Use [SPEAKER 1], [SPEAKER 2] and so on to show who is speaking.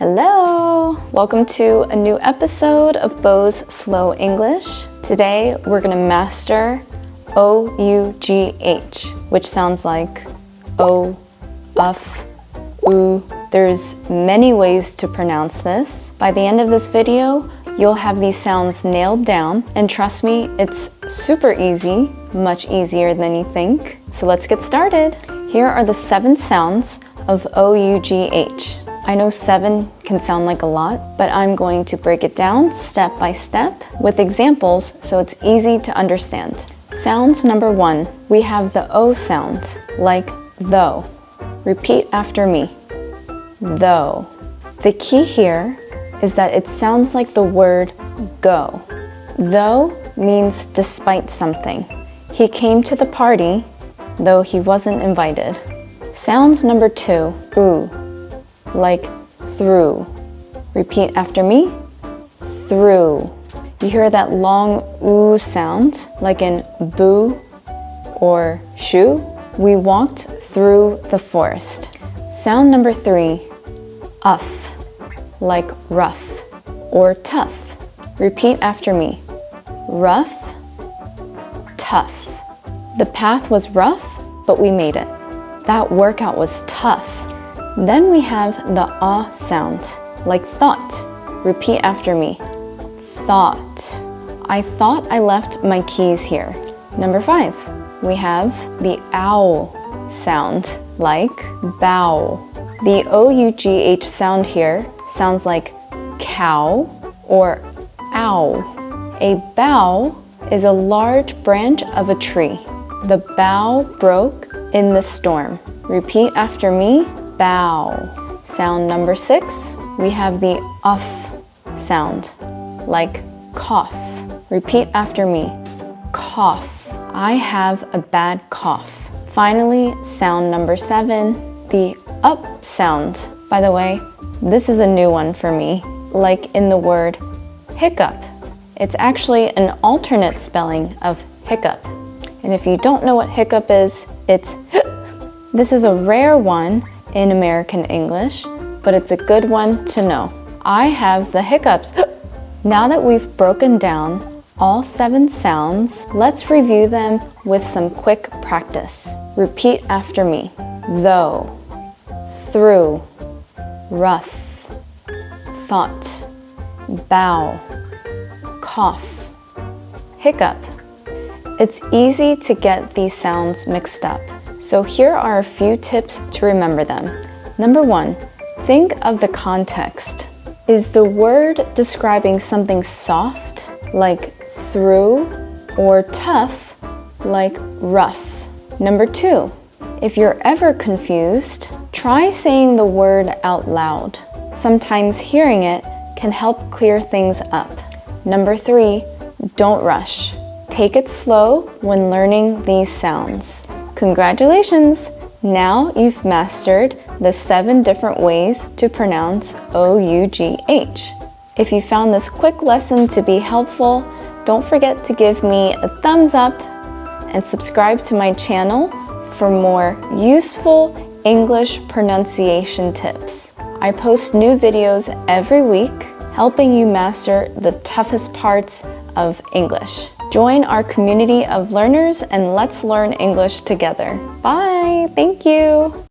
[SPEAKER 1] Hello! Welcome to a new episode of Bo's Slow English. Today we're going to master ough, which sounds like o, uff, ooh. There's many ways to pronounce this. By the end of this video, you'll have these sounds nailed down, and trust me, it's super easy, much easier than you think. So let's get started. Here are the 7 sounds of ough. I know 7 can sound like a lot, but I'm going to break it down step by step with examples so it's easy to understand. Sound number 1, we have the O sound, like though. Repeat after me. Though. The key here is that it sounds like the word go. Though means despite something. He came to the party, though he wasn't invited. Sound number 2, ooh, like through. Repeat after me. Through. You hear that long ooh sound, like in boo or shoo? We walked through the forest. Sound number 3, uff, like rough or tough. Repeat after me. Rough, tough. The path was rough, but we made it. That workout was tough. Then we have the ah sound, like thought. Repeat after me. Thought. I thought I left my keys here. Number 5, we have the ow sound, like bow. The ough sound here sounds like cow or ow. A bough is a large branch of a tree. The bough broke in the storm. Repeat after me. Bow. Sound number 6, we have the uff sound, like cough. Repeat after me. Cough. I have a bad cough. Finally, sound number 7, the up sound. By the way, this is a new one for me, like in the word hiccup. It's actually an alternate spelling of hiccup. And if you don't know what hiccup is, it's this is a rare one in American English, but it's a good one to know. I have the hiccups. Now that we've broken down all 7 sounds, let's review them with some quick practice. Repeat after me. Though, through, rough, thought, bow, cough, hiccup. It's easy to get these sounds mixed up. So here are a few tips to remember them. Number 1, think of the context. Is the word describing something soft, like through, or tough, like rough? Number 2, if you're ever confused, try saying the word out loud. Sometimes hearing it can help clear things up. Number 3, don't rush. Take it slow when learning these sounds. Congratulations! Now you've mastered the 7 different ways to pronounce ough. If you found this quick lesson to be helpful, don't forget to give me a thumbs up and subscribe to my channel for more useful English pronunciation tips. I post new videos every week, helping you master the toughest parts of English. Join our community of learners and let's learn English together. Bye! Thank you!